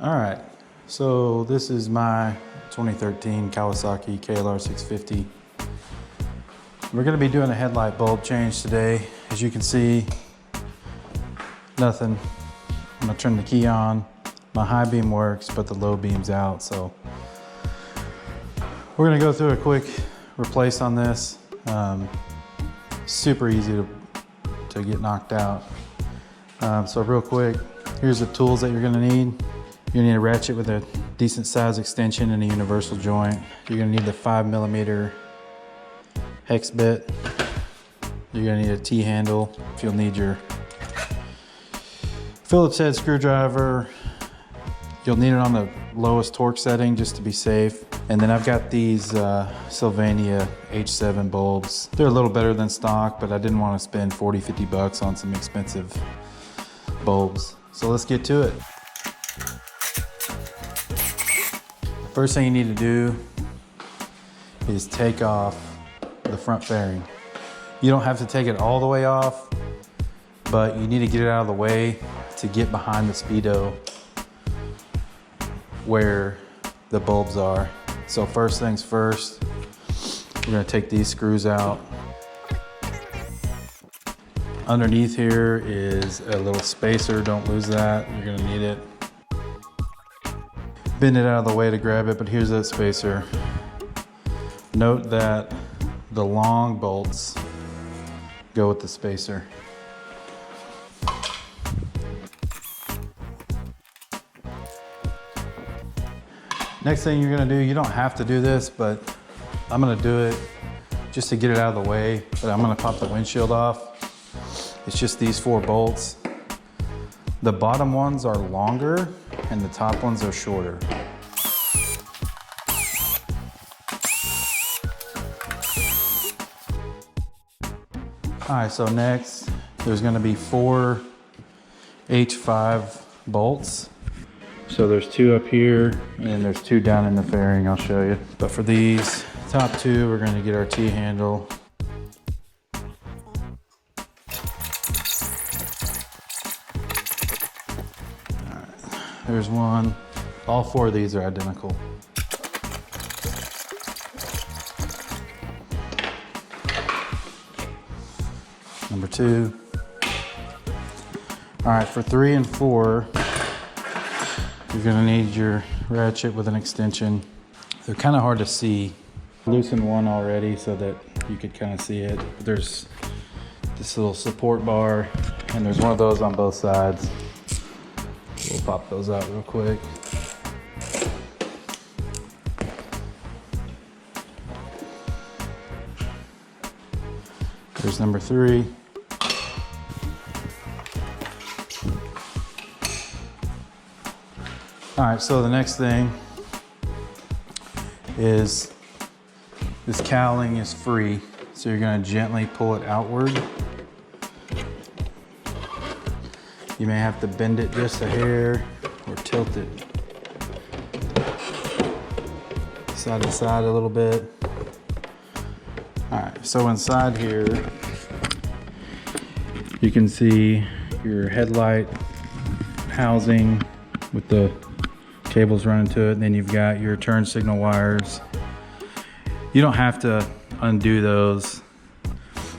All right, so this is my 2013 Kawasaki KLR 650. We're gonna be doing a headlight bulb change today. As you can see, nothing. I'm gonna turn the key on. My high beam works, but the low beam's out, so we're gonna go through a quick replace on this. Super easy to get knocked out. So real quick, here's the tools that you're gonna need. You're gonna need a ratchet with a decent size extension and a universal joint. You're gonna need the 5mm hex bit. You're gonna need a T-handle. You'll need your Phillips head screwdriver. You'll need it on the lowest torque setting just to be safe. And then I've got these Sylvania H7 bulbs. They're a little better than stock, but I didn't want to spend 40, 50 bucks on some expensive bulbs. So let's get to it. First thing you need to do is take off the front fairing. You don't have to take it all the way off, but you need to get it out of the way to get behind the speedo where the bulbs are. So first things first, we're gonna take these screws out. Underneath here is a little spacer, don't lose that, you're gonna need it. Bend it out of the way to grab it, but here's that spacer. Note that the long bolts go with the spacer. Next thing you're gonna do, you don't have to do this, but I'm gonna do it just to get it out of the way, but I'm gonna pop the windshield off. It's just these 4 bolts. The bottom ones are longer and the top ones are shorter. All right, so next, there's gonna be 4 H5 bolts. So there's 2 up here and then there's 2 down in the fairing, I'll show you. But for these top 2, we're gonna get our T-handle. There's one. All 4 of these are identical. Number 2. All right, for 3 and 4, you're gonna need your ratchet with an extension. They're kind of hard to see. Loosen one already so that you could kind of see it. There's this little support bar and there's one of those on both sides. We'll pop those out real quick. There's number 3. All right, so the next thing is this cowling is free. So you're gonna gently pull it outward. You may have to bend it just a hair or tilt it side to side a little bit. All right, so inside here, you can see your headlight housing with the cables running to it. And then you've got your turn signal wires. You don't have to undo those.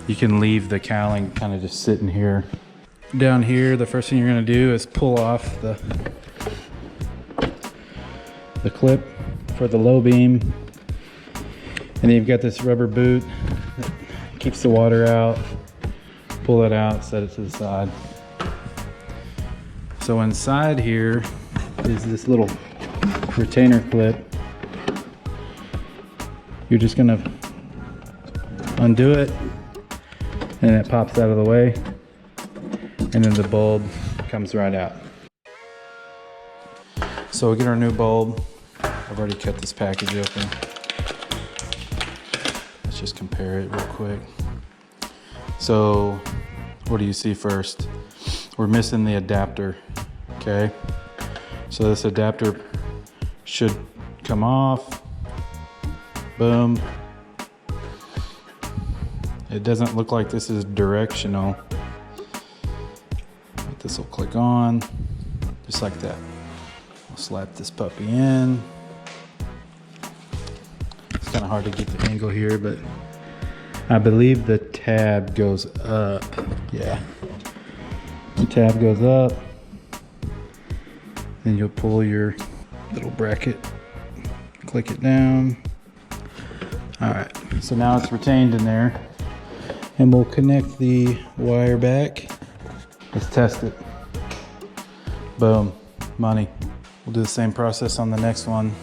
You can leave the cowling kind of just sitting here. Down here, the first thing you're gonna do is pull off the clip for the low beam. And then you've got this rubber boot that keeps the water out. Pull it out, set it to the side. So inside here is this little retainer clip. You're just gonna undo it and it pops out of the way. And then the bulb comes right out. So we get our new bulb. I've already cut this package open. Let's just compare it real quick. So what do you see first? We're missing the adapter, okay? So this adapter should come off. Boom. It doesn't look like this is directional. This will click on, just like that. We'll slap this puppy in. It's kind of hard to get the angle here, but I believe the tab goes up. Yeah, the tab goes up. Then you'll pull your little bracket, click it down. All right, so now it's retained in there, and we'll connect the wire back. Let's test it. Boom, money. We'll do the same process on the next one.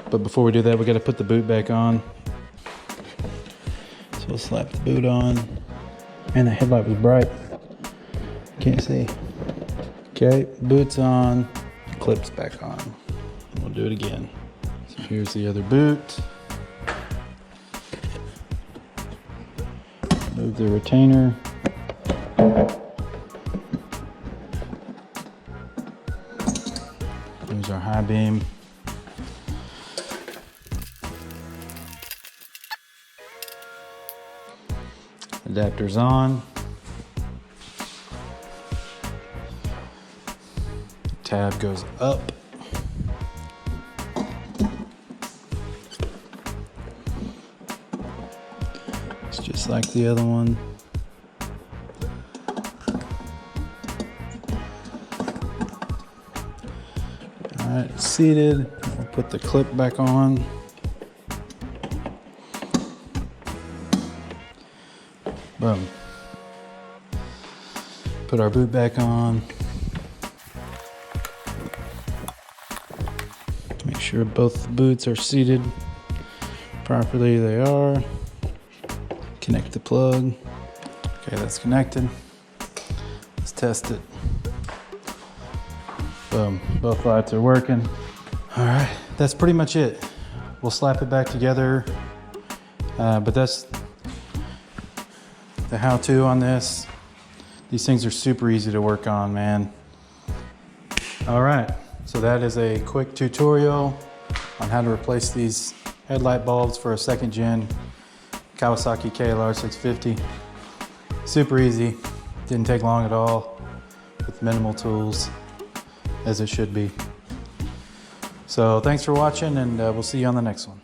But before we do that, we got to put the boot back on. So we'll slap the boot on. Man, the headlight was bright. Can't see. Okay, boot's on, clips back on. We'll do it again. So here's the other boot. Move the retainer. Here's our high beam. Adapter's on. Tab goes up. It's just like the other one. All right, it's seated. We'll put the clip back on. Boom. Put our boot back on. Make sure both boots are seated properly. They are. Connect the plug. Okay, that's connected. Let's test it. Boom, both lights are working. All right, that's pretty much it. We'll slap it back together, but that's the how-to on this. These things are super easy to work on, man. All right, so that is a quick tutorial on how to replace these headlight bulbs for a second gen Kawasaki KLR 650. Super easy, didn't take long at all, with minimal tools, as it should be. So thanks for watching, and we'll see you on the next one.